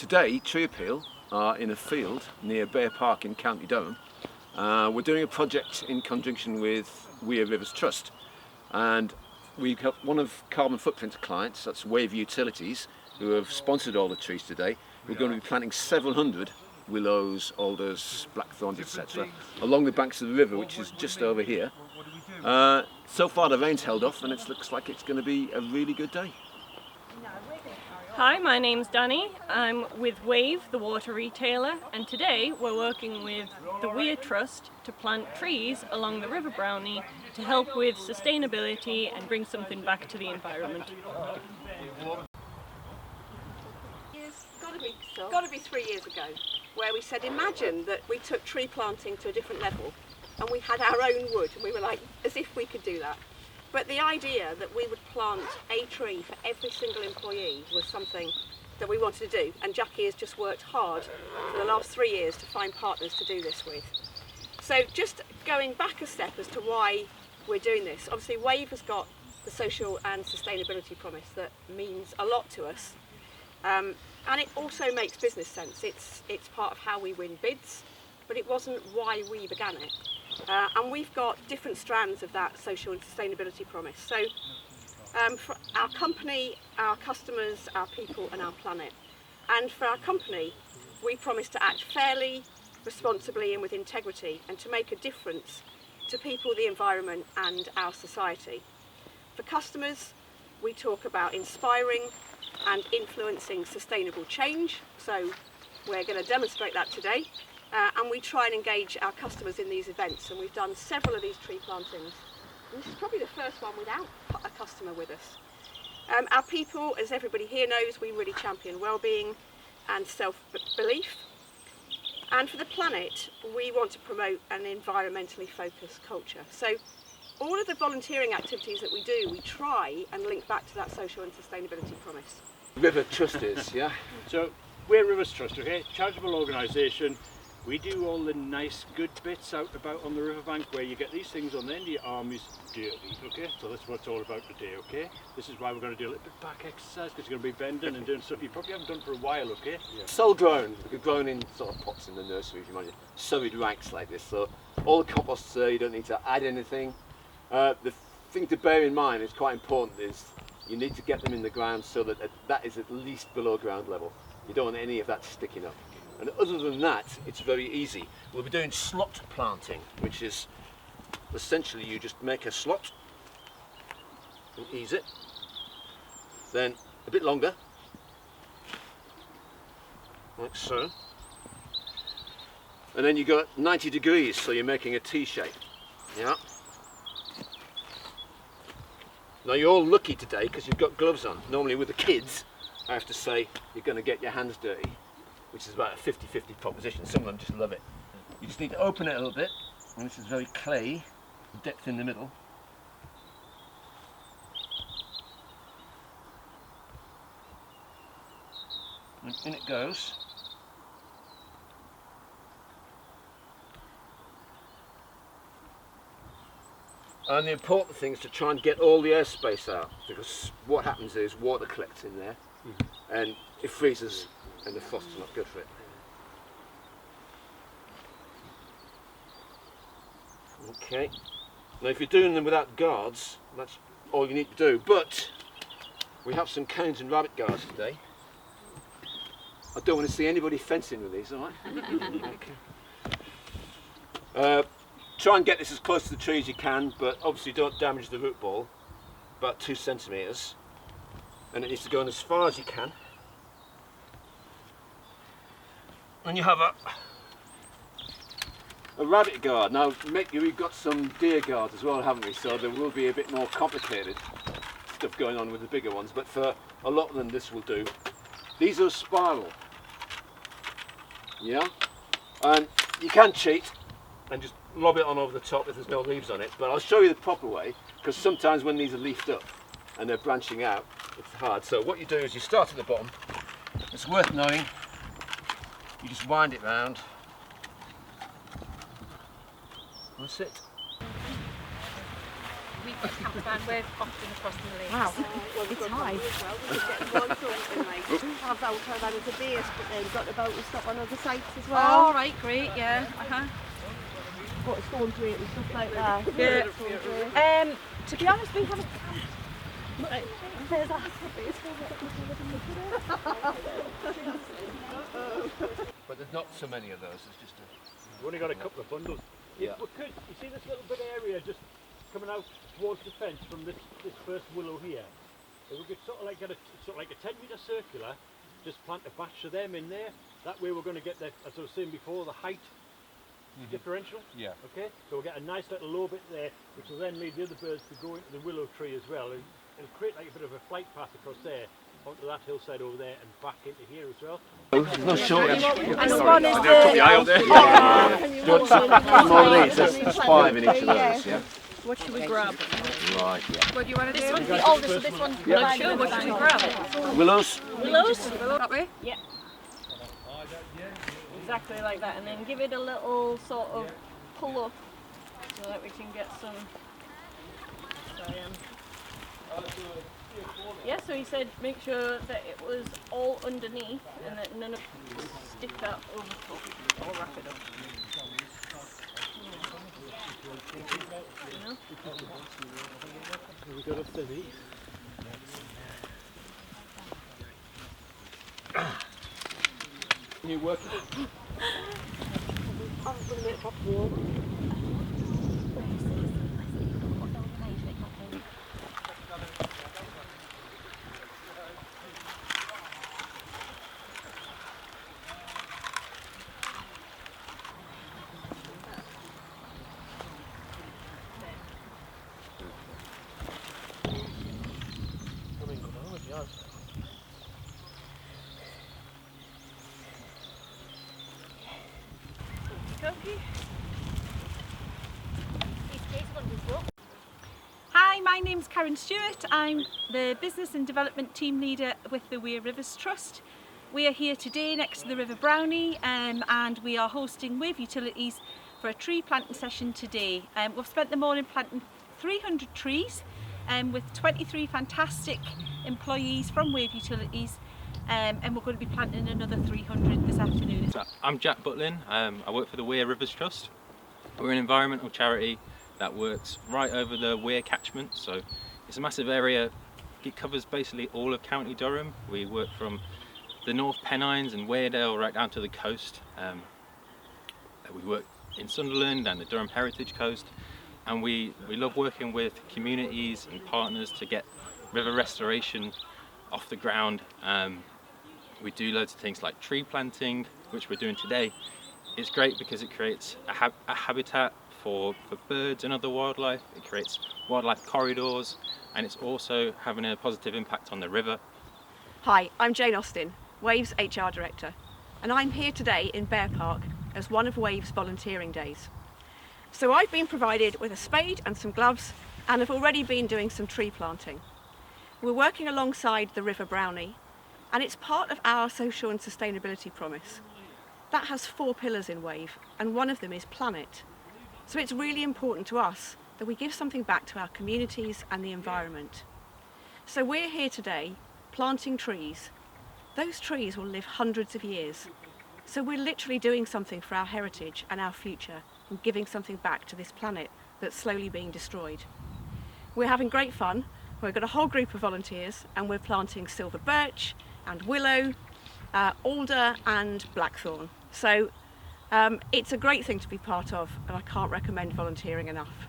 Today, tree appeal are in a field near Bear Park in County Durham. We're doing a project in conjunction with Weir Rivers Trust, and we've got one of Carbon Footprint's clients, that's Wave Utilities, who have sponsored all the trees today. We're going to be planting several hundred willows, alders, blackthorns, etc. along the banks of the river, which is just over here. So far the rain's held off and it looks like it's going to be a really good day. Hi, my name's Danny. I'm with Wave, the water retailer, and today we're working with the Weir Trust to plant trees along the River Browney to help with sustainability and bring something back to the environment. It's got to be 3 years ago, where we said imagine that we took tree planting to a different level and we had our own wood, and we were like, as if we could do that. But the idea that we would plant a tree for every single employee was something that we wanted to do, and Jackie has just worked hard for the last 3 years to find partners to do this with. So just going back a step as to why we're doing this, obviously Wave has got the social and sustainability promise that means a lot to us, and it also makes business sense. It's part of how we win bids, but it wasn't why we began it. And we've got different strands of that social and sustainability promise. So for our company, our customers, our people and our planet. And for our company, we promise to act fairly, responsibly and with integrity, and to make a difference to people, the environment and our society. For customers, we talk about inspiring and influencing sustainable change. So we're going to demonstrate that today. And we try and engage our customers in these events, and we've done several of these tree plantings. And this is probably the first one without a customer with us. Our people, as everybody here knows, we really champion well-being and self-belief. And for the planet, we want to promote an environmentally focused culture. So all of the volunteering activities that we do, we try and link back to that social and sustainability promise. River Trust is, yeah? So we're Rivers Trust, okay? Charitable organisation. We do all the nice, good bits out about on the riverbank where you get these things on the end of your arm is dirty, okay? So that's what it's all about today, okay? This is why we're going to do a little bit back exercise, because you're going to be bending and doing stuff you probably haven't done for a while, okay? Yeah. Soul grown, grown in sort of pots in the nursery, if you imagine, serried ranks like this. So all the composts you don't need to add anything. The thing to bear in mind is quite important is you need to get them in the ground so that that is at least below ground level. You don't want any of that sticking up. And other than that, it's very easy. We'll be doing slot planting, which is essentially you just make a slot and ease it, then a bit longer, like so, and then you go at 90 degrees, so you're making a T shape. Yeah. Now you're all lucky today because you've got gloves on. Normally with the kids, I have to say, you're going to get your hands dirty, which is about a 50-50 proposition. Some of them just love it. You just need to open it a little bit, and this is very clay, depth in the middle. And in it goes. And the important thing is to try and get all the airspace out, because what happens is water collects in there, and it freezes. And the frost's not good for it. Okay. Now if you're doing them without guards, that's all you need to do. But we have some cones and rabbit guards today. I don't want to see anybody fencing with these, alright? Okay. Try and get this as close to the tree as you can, but obviously don't damage the root ball. About 2 centimetres. And it needs to go in as far as you can. And you have a rabbit guard. Now, we've got some deer guards as well, haven't we? So there will be a bit more complicated stuff going on with the bigger ones, but for a lot of them this will do. These are a spiral. Yeah? And you can cheat and just lob it on over the top if there's no leaves on it, but I'll show you the proper way, because sometimes when these are leafed up and they're branching out, it's hard. So what you do is you start at the bottom. It's worth knowing. You just wind it round. That's it. We campervan, we're often across the lakes. Wow, Well, it's we've got high. one as well. We just get one something like have our caravan as a base, but then got the boat and stop on other sites as well. All right, great, yeah. Got a storm drain and stuff like that. Yeah. To be honest, we haven't. There's a But there's not so many of those. It's just We've only got a couple of bundles. Yeah. We could, you see this little bit of area just coming out towards the fence from this first willow here? If we could sort of like get a 10-metre circular, just plant a batch of them in there. That way we're going to get the, as I was saying before, the height differential. Yeah. Okay, so we'll get a nice little low bit there, which will then lead the other birds to go into the willow tree as well. It'll create like a bit of a flight path across there, onto that hillside over there, and back into here as well. no shortage. And the one is The eye out there. Do you want some more of these? There's 5 in each of those. Yeah. What should we grab? Right. Yeah. What do you want to do? one's the oldest, so this one's Not sure. What should we grab? Willows. Willows? That way? Yeah. Exactly like that, and then give it a little sort of pull up so that we can get some. Yeah, so he said make sure that it was all underneath and that none of stick that over top or wrap it up. You know? We've got a fizzy. Can you work it? I'm going to make pop warm. Hi, my name's Karen Stewart. I'm the Business and Development Team Leader with the Weir Rivers Trust. We are here today next to the River Browney and we are hosting Wave Utilities for a tree planting session today. We've spent the morning planting 300 trees with 23 fantastic employees from Wave Utilities, and we're going to be planting another 300 this afternoon. I'm Jack Butlin. I work for the Weir Rivers Trust. We're an environmental charity that works right over the Weir catchment, so it's a massive area. It covers basically all of County Durham. We work from the North Pennines and Weardale right down to the coast. We work in Sunderland and the Durham Heritage Coast, and we love working with communities and partners to get river restoration off the ground. We do loads of things like tree planting, which we're doing today. It's great because it creates a habitat for birds and other wildlife. It creates wildlife corridors, and it's also having a positive impact on the river. Hi, I'm Jane Austin, Wave's HR Director, and I'm here today in Bear Park as one of Wave's volunteering days. So I've been provided with a spade and some gloves and have already been doing some tree planting. We're working alongside the River Browney, and it's part of our social and sustainability promise. That has 4 pillars in Wave, and one of them is planet. So it's really important to us that we give something back to our communities and the environment. So we're here today planting trees. Those trees will live hundreds of years. So we're literally doing something for our heritage and our future and giving something back to this planet that's slowly being destroyed. We're having great fun. We've got a whole group of volunteers and we're planting silver birch and willow, alder and blackthorn. So it's a great thing to be part of, and I can't recommend volunteering enough.